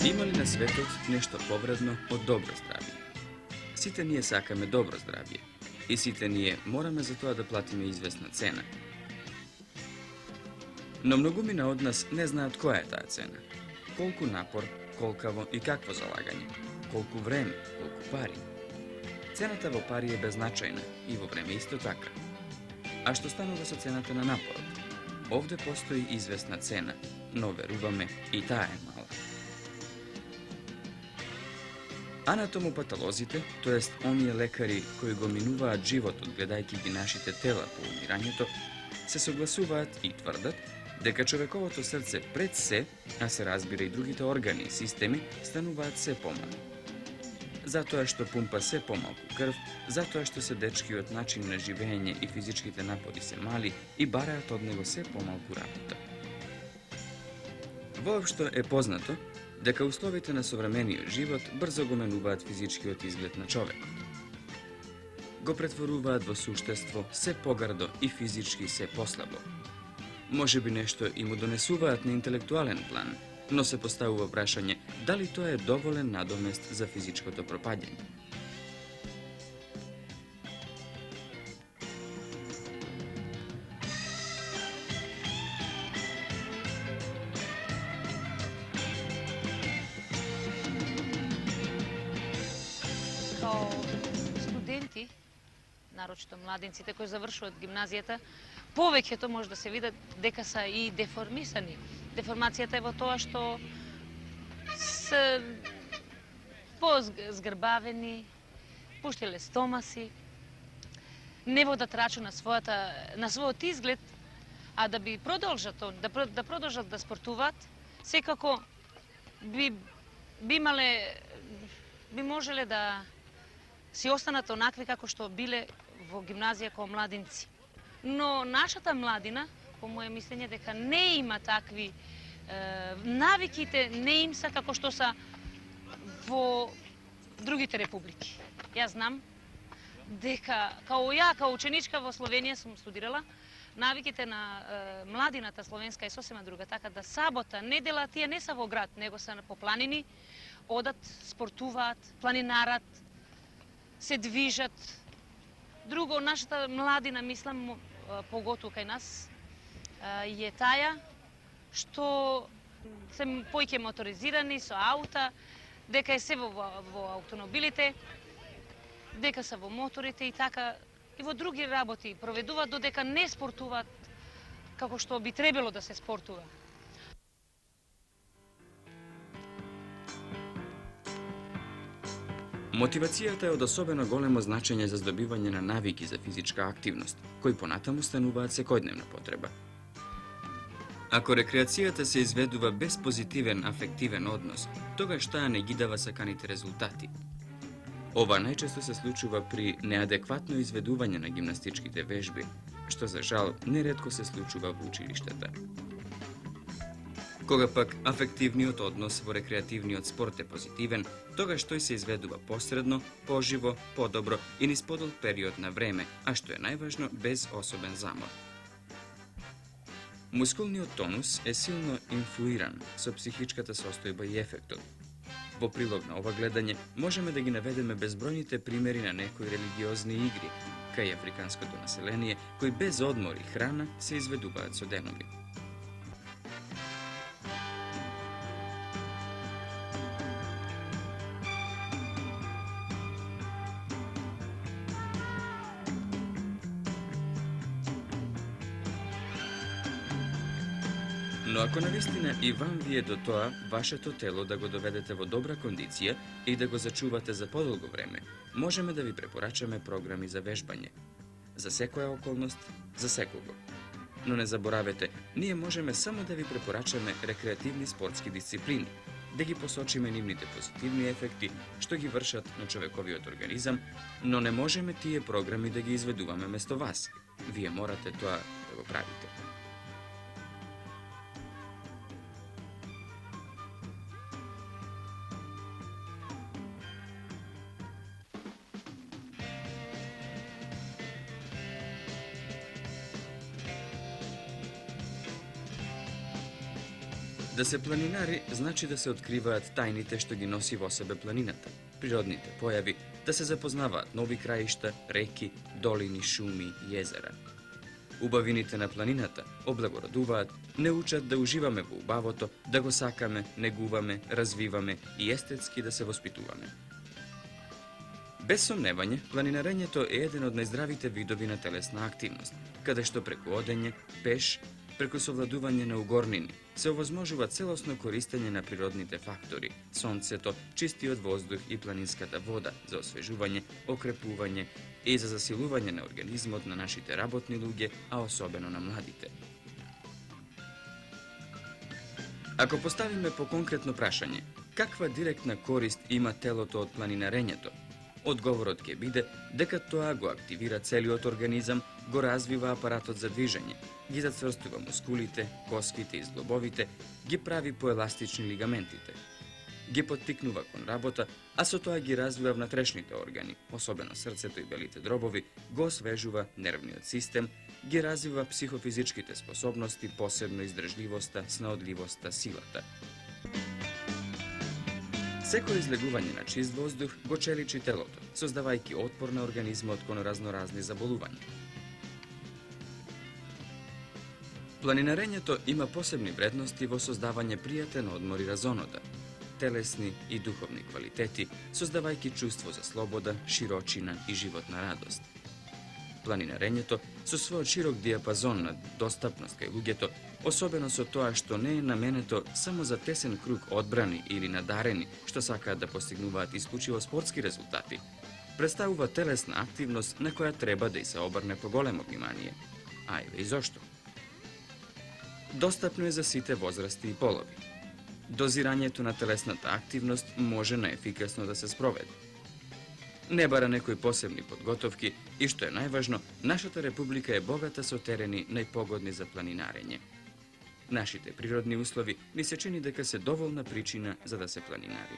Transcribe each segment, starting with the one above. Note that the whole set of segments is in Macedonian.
Има ли на светот нешто повредно од добро здравје? Сите ние сакаме добро здравје и сите ние мораме за тоа да платиме известна цена. Но многумина од нас не знаат која е таа цена. Колку напор, колкаво и какво залагање, колку време, колку пари. Цената во пари е беззначајна и во време исто така. А што станува со цената на напорот? Овде постои известна цена, но веруваме и таа е мала. Анатомопатолозите, тоест оние лекари кои го минуваат животот гледајќи ги нашите тела по умирањето, се согласуваат и тврдат дека човековото срце пред се, а се разбира и другите органи и системи, стануваат се помали. Затоа што пумпа се помалку крв, затоа што се дечкиот начин на живење и физичките напори се мали и бараат од него се помалку работа. Воопшто е познато дека условите на современиот живот брзо го менуваат физичкиот изглед на човекот. Го претворуваат во суштество се погардо и физички се послабо. Може би нешто и му донесуваат на интелектуален план, но се поставува прашање дали тоа е доволен надомест за физичкото пропаѓање. Као студенти, нарочито младинците кои завршуваат гимназијата, повеќето може да се видат дека се и деформисани. Деформацијата е во тоа што се позгрбавени, пуштиле стомаси, не водат рачун на својот изглед, а да би продолжат да продолжат да спортуваат, секако би можеле да си останат онакви како што биле во гимназија како младинци. Но нашата младина, по моје мислење, дека не има такви навиките, не им са како што са во другите републики. Јас знам дека, као ученичка во Словенија сум студирала, навиките на младината словенска е сосема друга, така да сабота, недела, тие не са во град, него са по планини, одат, спортуваат, планинарат, се движат. Друго, нашата младина, мислам, поготово кај нас, е таја што се поиќе моторизирани со аута, дека е се во автомобилите, дека се во моторите и така, и во други работи проведуваат, додека не спортуваат како што би требало да се спортува. Мотивацијата е од особено големо значење за здобивање на навики за физичка активност, кои понатаму стануваат секојдневна потреба. Ако рекреацијата се изведува без позитивен афективен однос, тогаш таа не ги дава саканите резултати. Ова најчесто се случува при неадекватно изведување на гимнастичките вежби, што за жал неретко се случува во училиштата. Кога пак афективниот однос во рекреативниот спорт е позитивен, тогаш тој се изведува посредно, поживо, подобро и низ подолг период на време, а што е најважно, без особен замор. Мускулниот тонус е силно инфлуиран со психичката состојба и ефектот. Во прилог на ова гледање можеме да ги наведеме безбројните примери на некои религиозни игри кај африканското население, кои без одмор и храна се изведуваат со денови. Но ако навистина и вам вие до тоа вашето тело да го доведете во добра кондиција и да го зачувате за подолго време, можеме да ви препорачаме програми за вежбање. За секоја околност, за секого. Но не заборавете, ние можеме само да ви препорачаме рекреативни спортски дисциплини, да ги посочиме нивните позитивни ефекти што ги вршат на човековиот организам, но не можеме тие програми да ги изведуваме место вас. Вие морате тоа да го правите. Да се планинари значи да се откриваат тајните што ги носи во себе планината, природните појави, да се запознаваат нови краишта, реки, долини, шуми, језера. Убавините на планината облагородуваат, не учат да уживаме во убавото, да го сакаме, негуваме, развиваме и естетски да се воспитуваме. Без сомневање, планинарењето е еден од најздравите видови на телесна активност, каде што преку одење, пеш, преку совладување на угорнини, се овозможува целосно користење на природните фактори, сонцето, чистиот воздух и планинската вода за освежување, окрепување и за засилување на организмот на нашите работни луѓе, а особено на младите. Ако поставиме по конкретно прашање, каква директна корист има телото од планинарењето, одговорот ќе биде дека тоа го активира целиот организам, го развива апаратот за движење, ги зацврстува мускулите, коските и зглобовите, ги прави поеластични лигаментите, ги поттикнува кон работа, а со тоа ги развива внатрешните органи, особено срцето и белите дробови, го освежува нервниот систем, ги развива психофизичките способности, посебно издржливоста, снаодливоста, силата. Секој излегување на чист воздух го челичи телото, создавајќи отпор на организмот кон разноразни заболувања. Планинарењето има посебни вредности во создавање пријатен одмор и разонода, телесни и духовни квалитети, создавајќи чувство за слобода, широчина и животна радост. Планинарењето, со својот широк диапазон на достапност кај луѓето, особено со тоа што не е наменето само за тесен круг одбрани или надарени што сакаат да постигнуваат исклучиво спортски резултати, представува телесна активност на која треба да и се обрне поголемо внимание. А еве и зошто. Достапно е за сите возрасти и полови. Дозирањето на телесната активност може наефикасно да се спроведе. Не бара некои посебни подготовки и што е најважно, нашата република е богата со терени најпогодни за планинарење. Нашите природни услови ни се чини дека се доволна причина за да се планинари.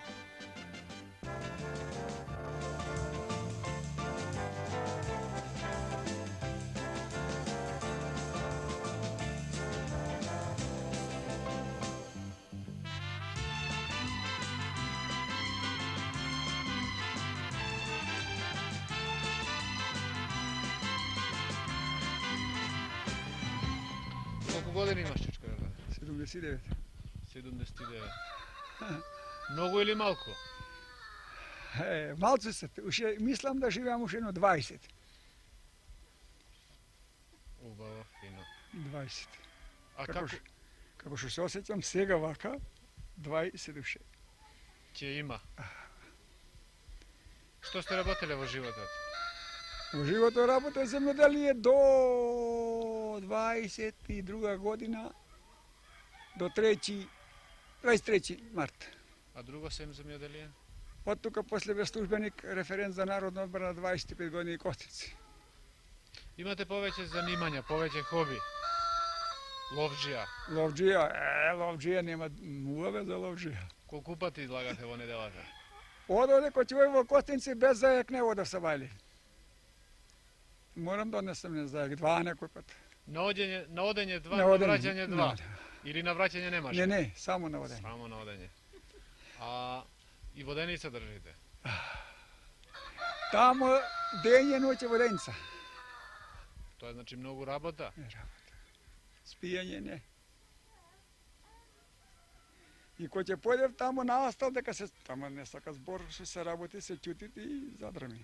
Колку години имаш, чичко? 79. 79. Многу или малку? Малце се, уште мислам да живеам уште едно 20. Убаво, фино. 20. А Како што се осеќам сега вака, 20 уште. ќе има? Што сте работеле во животот? Во животот работа земјоделие до 22 година, до 23 март. А друго сем земјоделие? Од тука после бе службеник, референт за народна одбрана 25 години Костици. Имате повеќе занимања, повеќе хоби? Ловџија. Ловџија нема муаве за ловџија. Колку пати излагате во неделата? Ододе кој човек во Костинци без зајак не одев са бајли. Морам да однесам не зајак, 2 некој пат. На одење 2, На на одење, враќање 2. да. Или на враќање немаше? Не, само на одење. Само на одење. А и воденица држите? Тамо дење ноќе воденица. Тоа значи многу работа. Не работа. Спијање не. И кој ќе појдев тамо на Астал, дека се тамо не сака збор, што се работи, се ќутите и задрами.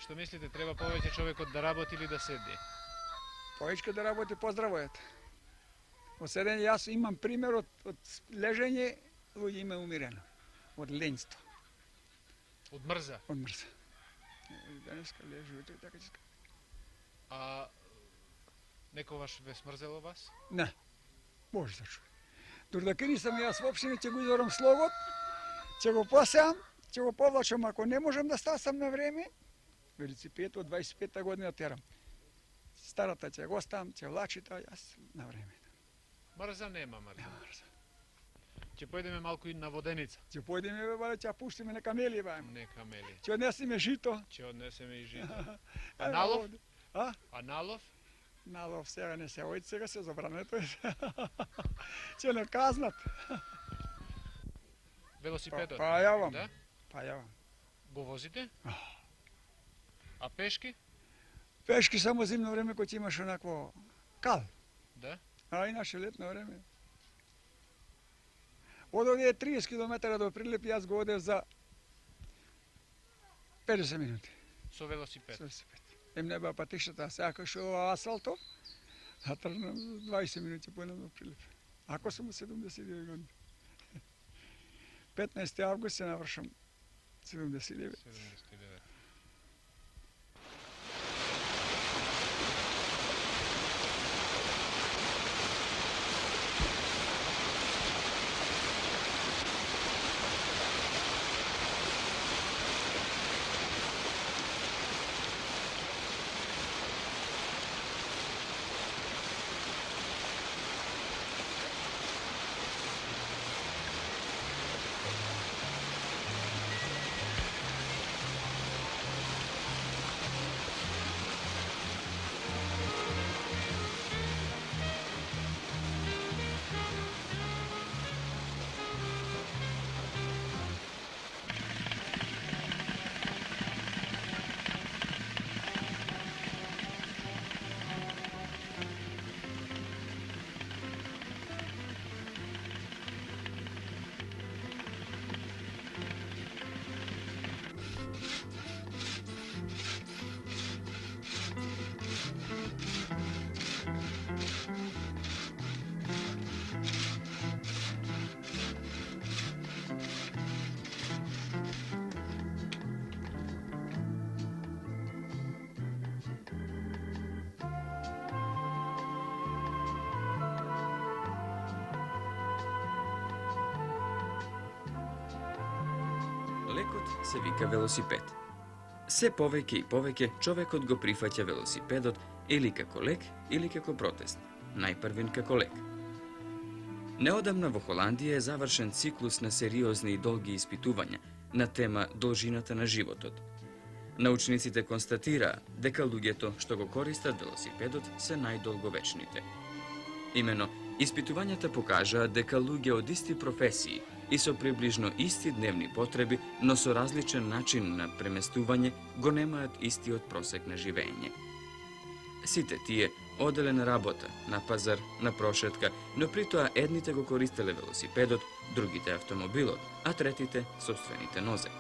Што мислите, треба повеќе човекот да работи или да седи? Повеќе да работи поздравојат. Во седење јас имам пример од лежење, луѓе има умирено. Од ленство, Од мрза. од мрза. Денеска лежу, така ќе скажа. А некогаш ве смрзело вас? Не, може да чуе. Додека нисам јас воопшто ќе го изорам слогот, ќе го посеам, ќе го повлачам, ако не можам да стасам на време, велосипед од 25-та година терам. Старата ќе го оставам, ќе влачи тоа јас на време. Мрза нема мрза. Нема мрза. Ќе појдеме малку и на воденица. Ќе појдеме бе бале, ќе ја пуштиме на камели бајме. Нека мели. Ќе однесеме жито. Ќе однесеме и жито. Ево налов? овде. А? А налов? Надо сега не се ојде, сега се забрането. Ќе не казнат. Велосипедот? Па јавам. Да? Па јавам. Го возите? А пешки? Пешки само зимно време кој ќе имаш онакво кал. Да. А иначе летно време. Од овие 30 км до Прилеп јас го одев за 50 минути. Со велосипед. Им не беа патиштата, сега кај што ова асфалтов, а тргнам 20 минути појдам до Прилеп. Ако сум 79 години. 15. август се навршам 79. 79. Лекот се вика велосипед. Се повеќе и повеќе човекот го прифаќа велосипедот или како лек или како протест, најпрвин како лек. Неодамна во Холандија е завршен циклус на сериозни и долги испитувања на тема должината на животот. Научниците констатираа дека луѓето што го користат велосипедот се најдолговечните. Имено, испитувањата покажаа дека луѓе од исти професии и со приближно исти дневни потреби, но со различен начин на преместување, го немаат истиот просек на живење. Сите тие оделе на работа, на пазар, на прошетка, но при тоа едните го користеле велосипедот, другите автомобилот, а третите собствените нозе.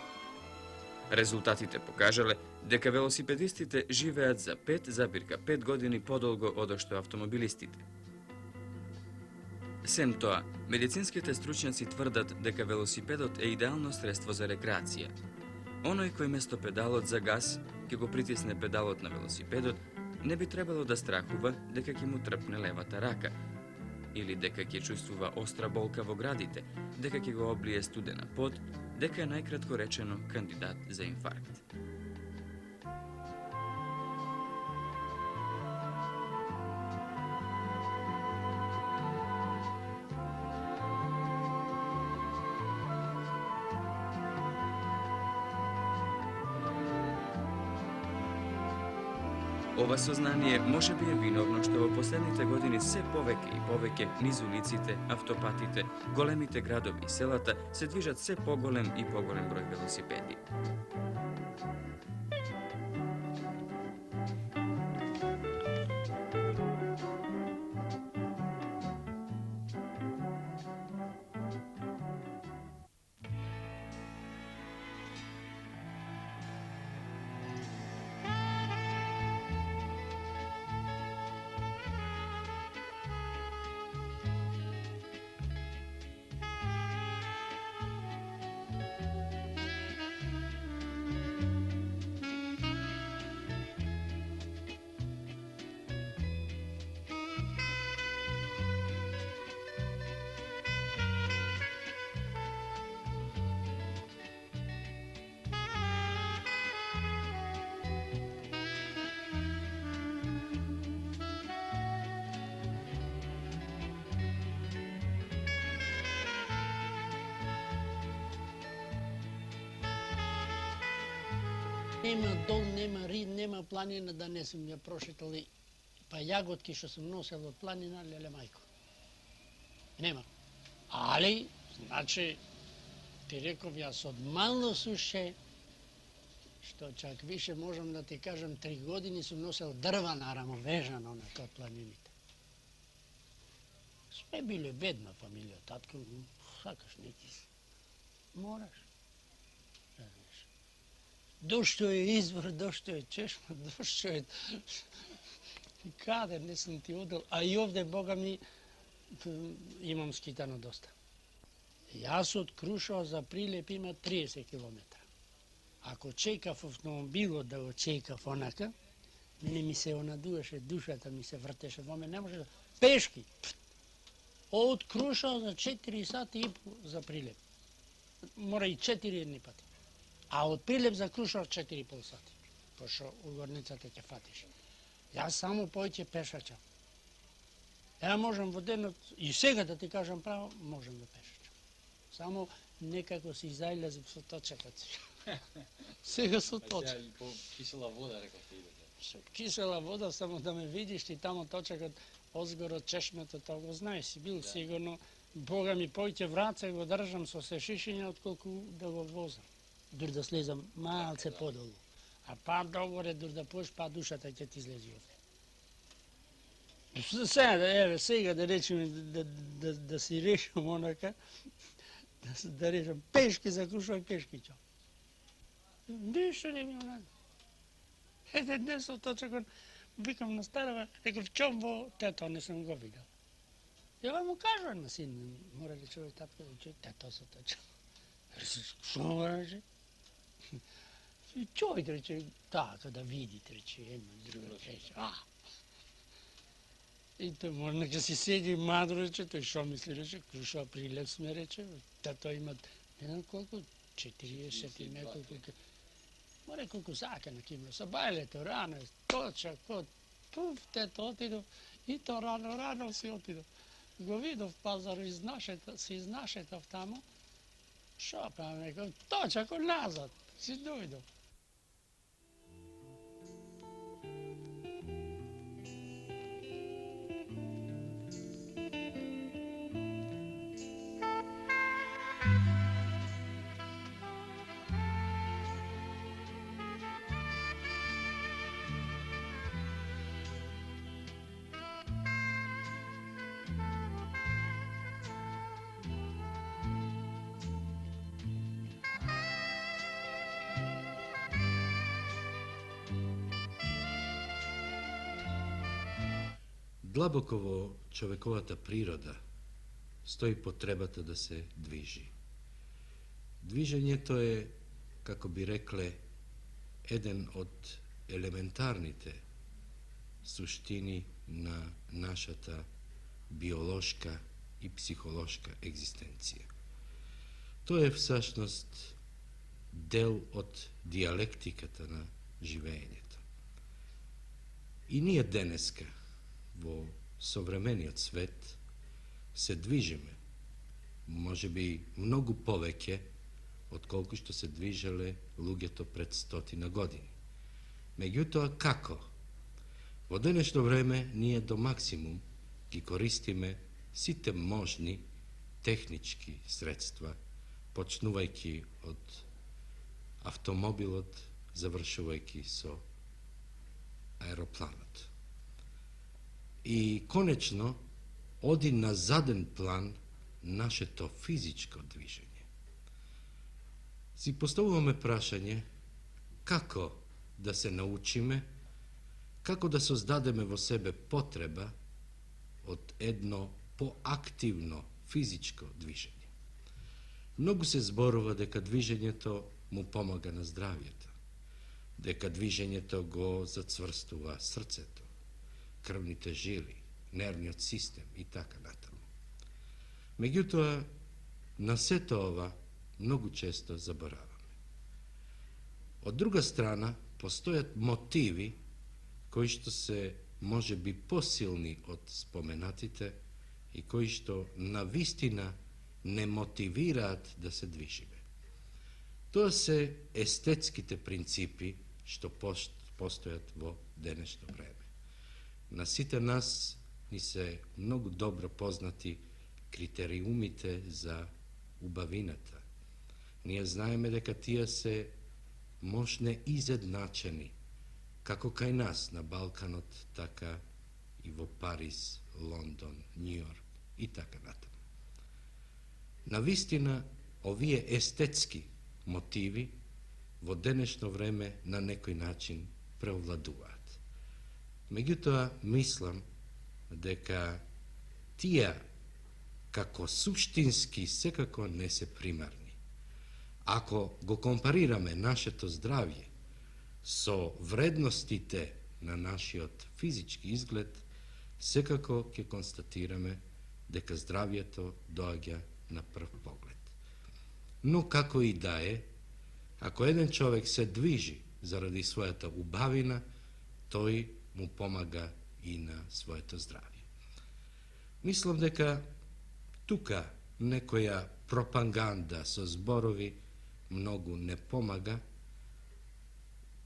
Резултатите покажале дека велосипедистите живеат за 5,5 години подолго одошто автомобилистите. Сем тоа, медицинските стручњаци тврдат дека велосипедот е идеално средство за рекреација. Оној кој место педалот за газ ќе го притисне педалот на велосипедот, не би требало да страхува дека ќе му трпне левата рака, или дека ќе чувствува остра болка во градите, дека ќе го облие студена пот, дека е најкратко речено кандидат за инфаркт. Ова сознание може би е виновно што во последните години се повеќе и повеќе низ улиците, автопатите, големите градови и селата се движат се поголем и поголем број велосипеди. Нема дол, нема рид, нема планина да не сум ја прошетал и па јаготки што сум носел од планина, леле мајко. Нема. Али, значи, ти реков јас од мално суше, што чак више можам да ти кажам, 3 години сум носел дрва на рамо, вежано на тоа планините. Сме биле бедна фамилија, татко, сакаш неки си. Мораш. Дошто е извор, дошто е чешма, дошто е... Каде не сум ти одел, а и овде, Бога ми, имам скитано доста. Јас од Крушево за Прилеп има 30 километра. Ако чекав автомобилот да го чекав онака, мене ми се онадуваше, душата ми се вртеше во мене, не може да... Пешки! Од Крушево за 4 сати и пол за Прилеп. Мора и 4 едни пати. А од Прилеп за Крушево 4,5 сати. Пошто у горницата ќе фатиш. Јас само појќе пешачам. Ја можам во денот, и сега да ти кажам право, можам да пешачам. Само некако си зајлазим со точакот си. Сега со точак. По кисела вода, реков ти идете. Со кисела вода, само да ме видиш ти тамо точакот, озгоро чешмето, тоа го знаеш, си бил сигурно. Бога ми, појќе враце го држам со се шишиња, отколку да го возам. Дур да слезам малце подолу. А па догоре, дур да поеш, па душата ќе ти излези овде. Сега да речеме, да си решам онака, да решам пешки за Крушево, пешки ќе. Ништо не ми онака. Ете днес од точакот, викам на старава, реков, чом во тето, не сум го видел. Ја му кажа на син, мора да човек татко да чуе, тето со точак. Што мора рече? Човек рече, така да видите, рече, ема друга рече. И тој може нека си седи мадро, рече, тој шо мисли, рече, Крушево Прилеп сме, рече, тато имат, не знам колку, 40 и неколку. Море колку сака на кимно, са бајлето, рано, точак, пуф, тето отидов, и то рано си отидов. Го видов пазар, се изнашетав тамо, шо правам, некој, точак назад, си дојдов. Длабоко во човековата природа стои потребата да се движи. Движењето е, како би рекле, еден од елементарните суштини на нашата биолошка и психолошка екзистенција. Тоа е всушност дел од диалектиката на живеењето. И ние денеска, во современиот свет, се движиме, може би многу повеќе отколку што се движеле луѓето пред 100 години. Меѓутоа, како? Во денешно време ние до максимум ги користиме сите можни технички средства, почнувајќи од автомобилот, завршувајќи со аеропланот. И конечно, оди на заден план нашето физичко движење. Си поставуваме прашање како да се научиме, како да создадеме во себе потреба од едно поактивно физичко движење. Многу се зборува дека движењето му помага на здравјето, дека движењето го зацврстува срцето, крвните жили, нервниот систем и така натаму. Меѓутоа, на сето ова многу често забораваме. Од друга страна, постојат мотиви кои што се може би посилни од споменатите и кои што на вистина не мотивираат да се движиме. Тоа се естетските принципи што постојат во денешно време. На сите нас ни се многу добро познати критериумите за убавината. Ние знаеме дека тие се можне изедначени, како кај нас на Балканот, така и во Париз, Лондон, Њујорк и така натаму. Навистина, овие естетски мотиви во денешно време на некој начин преовладуваат. Меѓутоа, мислам дека тие како суштински секако не се примарни. Ако го компарираме нашето здравје со вредностите на нашиот физички изглед, секако ќе констатираме дека здравјето доаѓа на прв поглед. Но како и да е, ако еден човек се движи заради својата убавина, тој му помага и на своето здравје. Мислам дека тука некоја пропаганда со зборови многу не помага,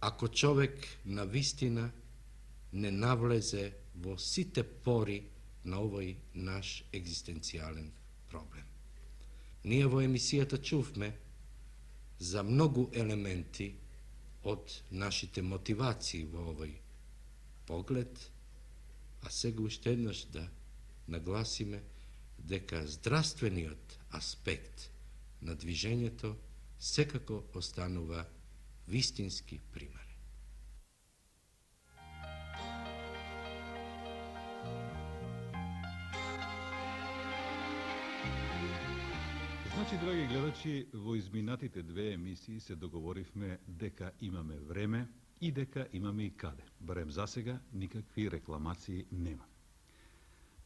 ако човек на вистина не навлезе во сите пори на овој наш екзистенцијален проблем. Ние во емисијата чувме за многу елементи од нашите мотивации во овој поглед, а сега уште еднаш да нагласиме дека здравствениот аспект на движењето секако останува вистински пример. Значи, драги гледачи, во изминатите две емисии се договоривме дека имаме време и дека имаме и каде. Барем за сега никакви рекламации нема.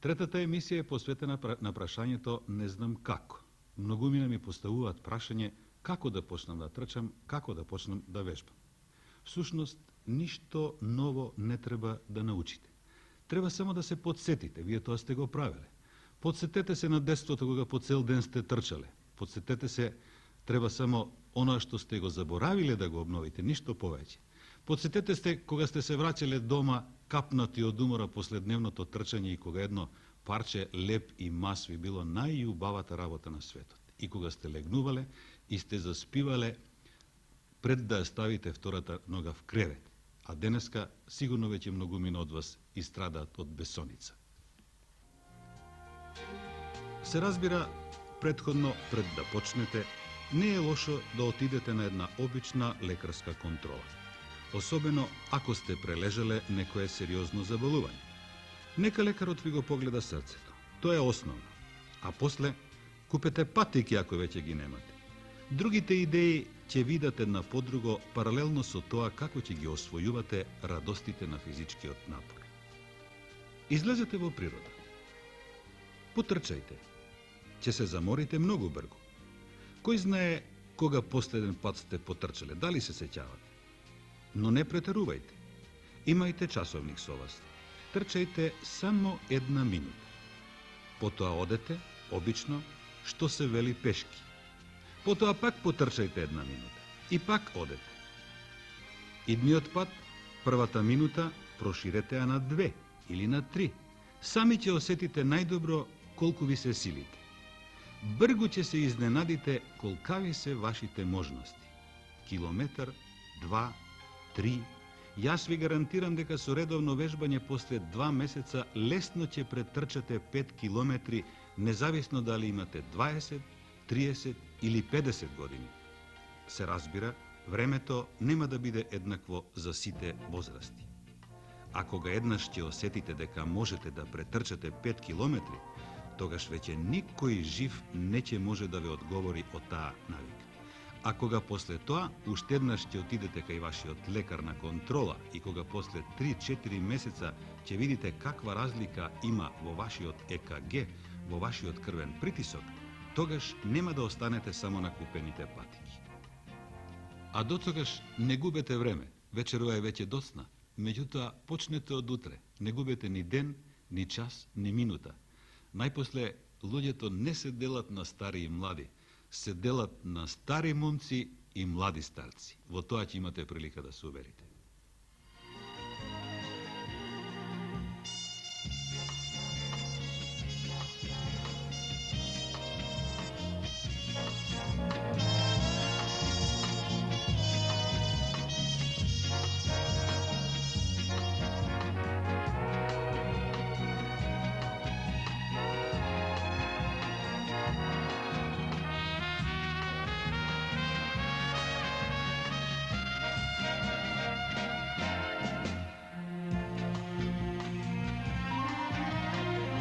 Третата емисија е посветена на прашањето не знам како. Многумина ми поставуваат прашање како да почнам да трчам, како да почнам да вежбам. Всушност, ништо ново не треба да научите. Треба само да се подсетите, вие тоа сте го правеле. Подсетете се на детството кога по цел ден сте трчале. Подсетете се, треба само оно што сте го заборавиле да го обновите, ништо повеќе. Подсетете се кога сте се враќале дома капнати од умора после дневното трчање и кога едно парче леп и мас ви било најубавата работа на светот. И кога сте легнувале и сте заспивале пред да ја ставите втората нога в кревет. А денеска сигурно веќе многумина од вас истрадаат од бесоница. Се разбира, предходно пред да почнете, не е лошо да отидете на една обична лекарска контрола. Особено ако сте прележале некое сериозно заболување. Нека лекарот ви го погледа срцето. Тоа е основно. А после купете патики ако веќе ги немате. Другите идеи ќе видат една по друго паралелно со тоа како ќе ги освојувате радостите на физичкиот напор. Излезете во природа. Потрчајте. Ќе се заморите многу брзо. Кој знае кога последен пат сте потрчале, дали се сеќавате? Но не претерувајте. Имајте часовник со вас. Трчајте само 1 минута. Потоа одете, обично, што се вели пешки. Потоа пак потрчајте 1 минута. И пак одете. Идниот пат, првата минута, проширете ја на 2 или на 3. Сами ќе осетите најдобро колку ви се силите. Брзо ќе се изненадите колкави се вашите можности. Километар, 2, 3. Јас ви гарантирам дека со редовно вежбање после 2 месеца лесно ќе претрчате 5 километри, независно дали имате 20, 30 или 50 години. Се разбира, времето нема да биде еднакво за сите возрасти. А кога еднаш ќе осетите дека можете да претрчате 5 километри, тогаш веќе никој жив не ќе може да ве одговори од таа навика. А кога после тоа уште еднаш ќе отидете кај вашиот лекар на контрола и кога после 3-4 месеца ќе видите каква разлика има во вашиот ЕКГ, во вашиот крвен притисок, тогаш нема да останете само на купените патики. А до тогаш не губете време, вечерова е веќе доцна, меѓутоа почнете од утре, не губете ни ден, ни час, ни минута. Најпосле, луѓето не се делат на стари и млади, се делат на стари момци и млади старци. Во тоа ќе имате прилика да се уверите.